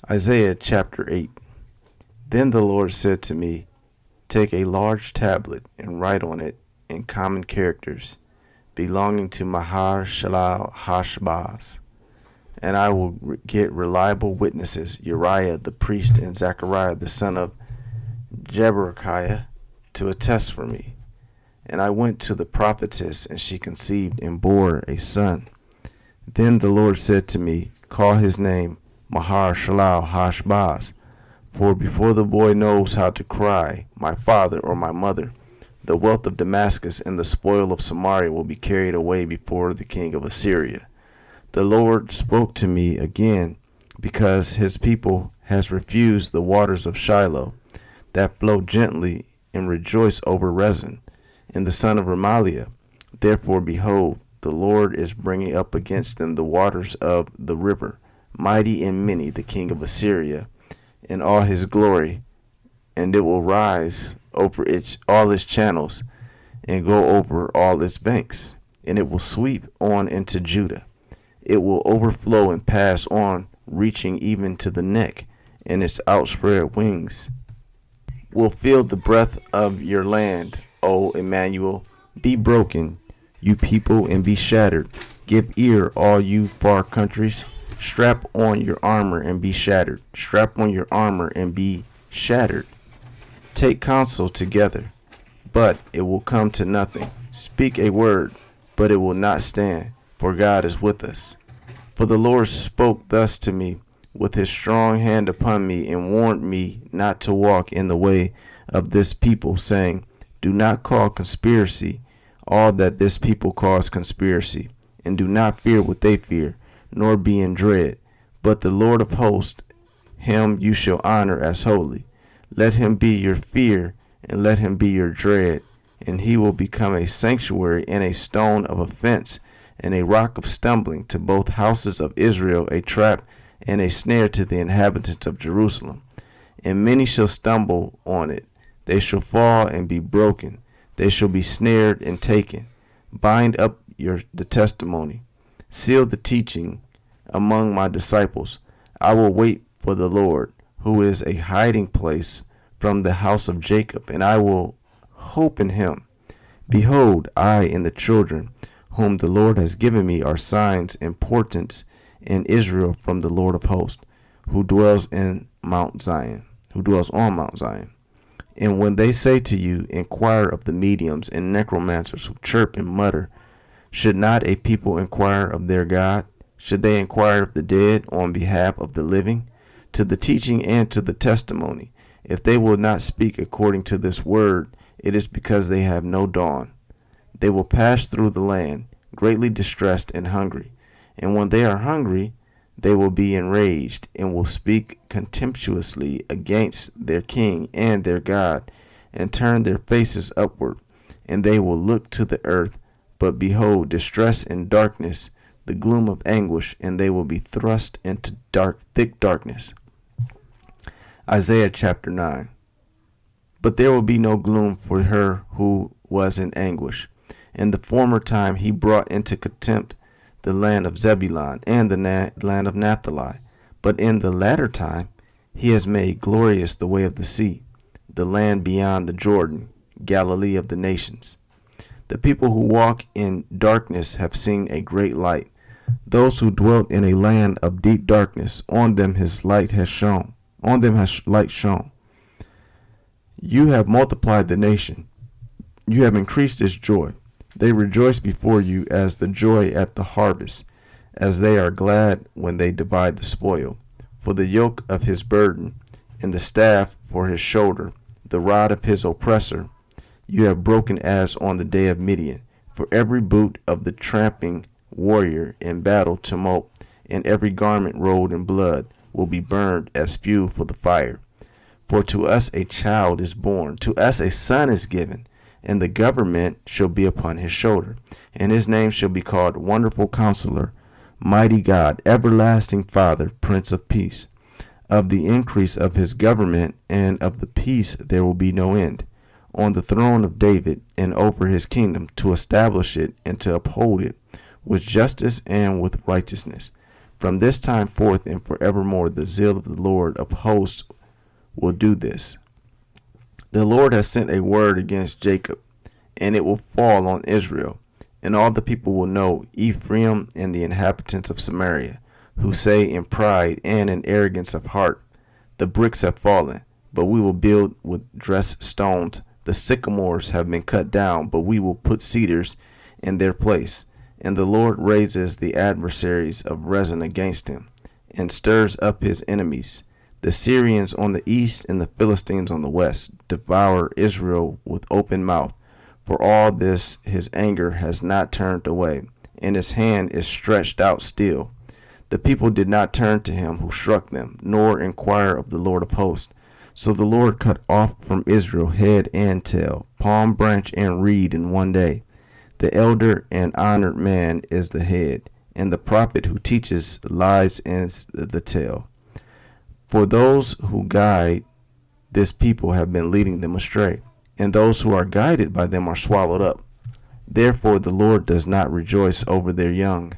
Isaiah chapter 8. Then the Lord said to me, take a large tablet and write on it in common characters, belonging to Mahar Shalal Hashbaz, and I will get reliable witnesses, Uriah the priest and Zechariah the son of Jeberechiah, to attest for me. And I went to the prophetess, and she conceived and bore a son. Then the Lord said to me, call his name Mahar Shalal Hashbaz, for before the boy knows how to cry, my father or my mother, the wealth of Damascus and the spoil of Samaria will be carried away before the king of Assyria. The Lord spoke to me again, because his people has refused the waters of Shiloh, that flow gently, and rejoice over Rezin, and the son of Remaliah. Therefore, behold, the Lord is bringing up against them the waters of the river, mighty and many, the king of Assyria, in all his glory, and it will rise over all its channels, and go over all its banks, and it will sweep on into Judah. It will overflow and pass on, reaching even to the neck, and its outspread wings will feel the breath of your land, O Emmanuel. Be broken, you people, and be shattered. Give ear, all you far countries. Strap on your armor and be shattered. Strap on your armor and be shattered. Take counsel together, but it will come to nothing. Speak a word, but it will not stand, for God is with us. For the Lord spoke thus to me with his strong hand upon me, and warned me not to walk in the way of this people, saying, do not call conspiracy all that this people calls conspiracy, and do not fear what they fear, nor be in dread. But the Lord of hosts, him you shall honor as holy. Let him be your fear, and let him be your dread, and he will become a sanctuary and a stone of offense, and a rock of stumbling to both houses of Israel, a trap and a snare to the inhabitants of Jerusalem. And many shall stumble on it. They shall fall and be broken. They shall be snared and taken. Bind up the testimony. Seal the teaching among my disciples. I will wait for the Lord, who is a hiding place from the house of Jacob, and I will hope in him. Behold, I and the children whom the Lord has given me are signs and portents in Israel from the Lord of hosts, who dwells on Mount Zion. And when they say to you, inquire of the mediums and necromancers who chirp and mutter, should not a people inquire of their God? Should they inquire of the dead on behalf of the living? To the teaching and to the testimony. If they will not speak according to this word, it is because they have no dawn. They will pass through the land, greatly distressed and hungry. And when they are hungry, they will be enraged, and will speak contemptuously against their king and their God, and turn their faces upward. And they will look to the earth, but behold, distress and darkness, the gloom of anguish, and they will be thrust into thick darkness. Isaiah chapter 9. But there will be no gloom for her who was in anguish. In the former time he brought into contempt the land of Zebulun and the land of Naphtali. But in the latter time he has made glorious the way of the sea, the land beyond the Jordan, Galilee of the nations. The people who walk in darkness have seen a great light. Those who dwelt in a land of deep darkness, on them his light has shone. On them has light shone. You have multiplied the nation. You have increased its joy. They rejoice before you as the joy at the harvest, as they are glad when they divide the spoil. For the yoke of his burden, and the staff for his shoulder, the rod of his oppressor, you have broken as on the day of Midian. For every boot of the tramping warrior in battle tumult, and every garment rolled in blood, will be burned as fuel for the fire. For to us a child is born, to us a son is given, and the government shall be upon his shoulder, and his name shall be called Wonderful Counselor, Mighty God, Everlasting Father, Prince of Peace. Of the increase of his government and of the peace there will be no end, on the throne of David and over his kingdom, to establish it and to uphold it with justice and with righteousness. From this time forth and forevermore, the zeal of the Lord of hosts will do this. The Lord has sent a word against Jacob, and it will fall on Israel. And all the people will know, Ephraim and the inhabitants of Samaria, who say in pride and in arrogance of heart, the bricks have fallen, but we will build with dressed stones. The sycamores have been cut down, but we will put cedars in their place. And the Lord raises the adversaries of Rezin against him, and stirs up his enemies. The Syrians on the east and the Philistines on the west devour Israel with open mouth. For all this his anger has not turned away, and his hand is stretched out still. The people did not turn to him who struck them, nor inquire of the Lord of hosts. So the Lord cut off from Israel head and tail, palm branch and reed in one day. The elder and honored man is the head, and the prophet who teaches lies is the tail. For those who guide this people have been leading them astray, and those who are guided by them are swallowed up. Therefore the Lord does not rejoice over their young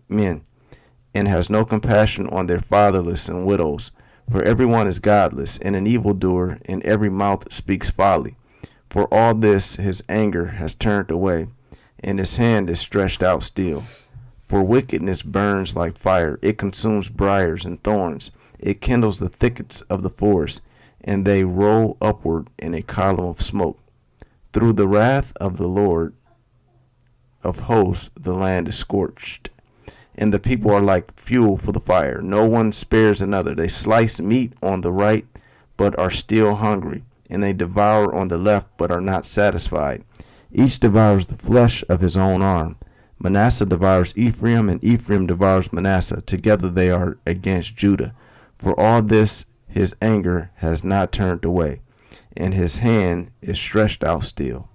men, and has no compassion on their fatherless and widows. For everyone is godless, and an evildoer, and every mouth speaks folly. For all this his anger has turned away, and his hand is stretched out still. For wickedness burns like fire, it consumes briars and thorns, it kindles the thickets of the forest, and they roll upward in a column of smoke. Through the wrath of the Lord of hosts the land is scorched, and the people are like fuel for the fire. No one spares another. They slice meat on the right, but are still hungry, and they devour on the left, but are not satisfied. Each devours the flesh of his own arm. Manasseh devours Ephraim, and Ephraim devours Manasseh. Together they are against Judah. For all this his anger has not turned away, and his hand is stretched out still.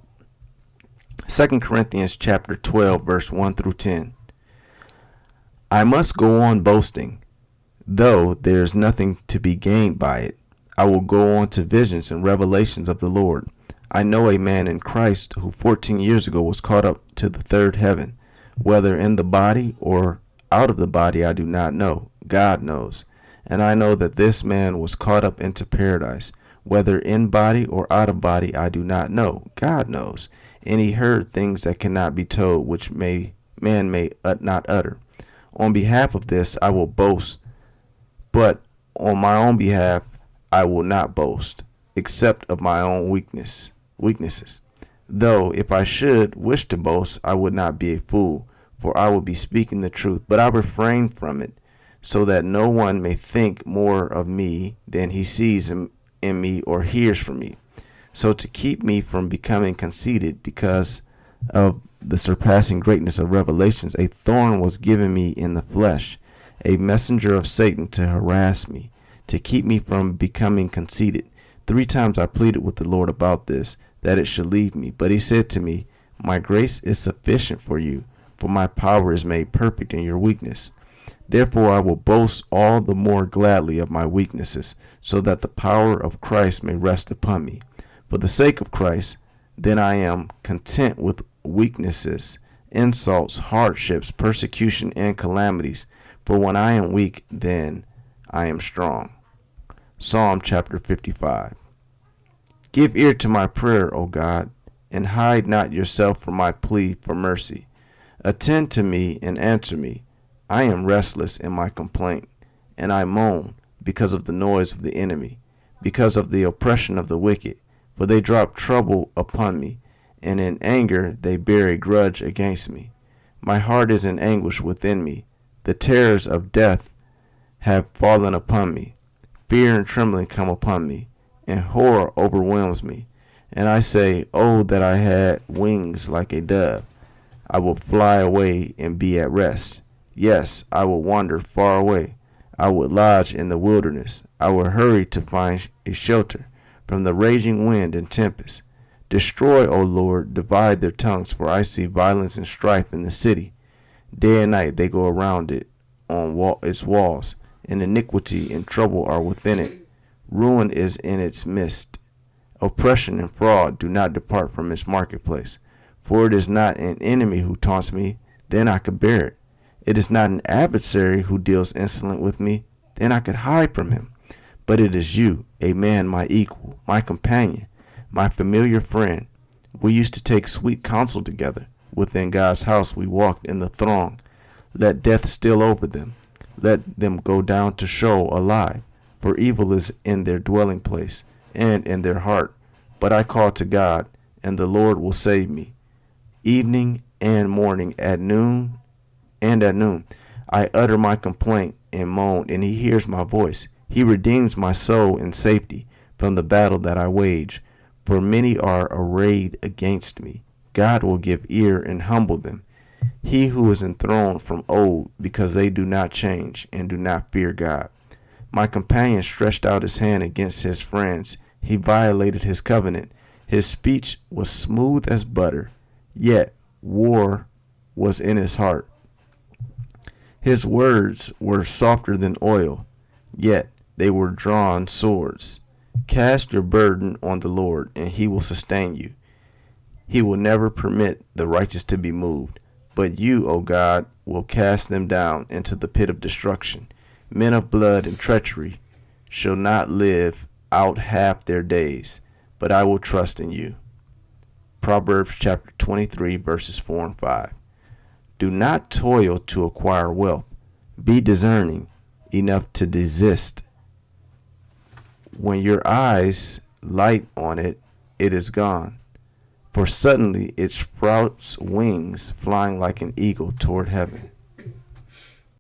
2 Corinthians chapter 12, verse 1 through 10. I must go on boasting, though there is nothing to be gained by it. I will go on to visions and revelations of the Lord. I know a man in Christ who 14 years ago was caught up to the third heaven. Whether in the body or out of the body I do not know. God knows. And I know that this man was caught up into paradise. Whether in body or out of body I do not know. God knows. And he heard things that cannot be told, which man may not utter. On behalf of this I will boast, but on my own behalf I will not boast, except of my own weaknesses. Though if I should wish to boast, I would not be a fool, for I would be speaking the truth. But I refrain from it, so that no one may think more of me than he sees in me or hears from me. So to keep me from becoming conceited because of the surpassing greatness of revelations, a thorn was given me in the flesh, a messenger of Satan to harass me, to keep me from becoming conceited. 3 times I pleaded with the Lord about this, that it should leave me. But he said to me, my grace is sufficient for you, for my power is made perfect in your weakness. Therefore I will boast all the more gladly of my weaknesses, so that the power of Christ may rest upon me. For the sake of Christ, then I am content with weaknesses, insults, hardships, persecution, and calamities. For when I am weak, then I am strong. Psalm chapter 55. Give ear to my prayer, O God, and hide not yourself from my plea for mercy. Attend to me and answer me. I am restless in my complaint, and I moan because of the noise of the enemy, because of the oppression of the wicked. For they drop trouble upon me, and in anger they bear a grudge against me. My heart is in anguish within me. The terrors of death have fallen upon me. Fear and trembling come upon me, and horror overwhelms me. And I say, oh, that I had wings like a dove. I will fly away and be at rest. Yes, I will wander far away. I would lodge in the wilderness. I will hurry to find a shelter from the raging wind and tempest. Destroy, O Lord, divide their tongues, for I see violence and strife in the city. Day and night they go around it on its walls, and iniquity and trouble are within it. Ruin is in its midst. Oppression and fraud do not depart from its marketplace. For it is not an enemy who taunts me, then I could bear it. It is not an adversary who deals insolent with me, then I could hide from him. But it is you, a man my equal, my companion, my familiar friend. We used to take sweet counsel together. Within God's house we walked in the throng. Let death steal over them. Let them go down to Sheol alive, for evil is in their dwelling place and in their heart. But I call to God, and the Lord will save me. Evening and morning, at noon, I utter my complaint and moan, and he hears my voice. He redeems my soul in safety from the battle that I wage. For many are arrayed against me. God will give ear and humble them. He who is enthroned from old, because they do not change and do not fear God. My companion stretched out his hand against his friends. He violated his covenant. His speech was smooth as butter, yet war was in his heart. His words were softer than oil, yet they were drawn swords. Cast your burden on the Lord, and he will sustain you. He will never permit the righteous to be moved. But you, O God, will cast them down into the pit of destruction. Men of blood and treachery shall not live out half their days, but I will trust in you. Proverbs chapter 23, verses 4 and 5. Do not toil to acquire wealth. Be discerning enough to desist. When your eyes light on it, it is gone. For suddenly it sprouts wings, flying like an eagle toward heaven.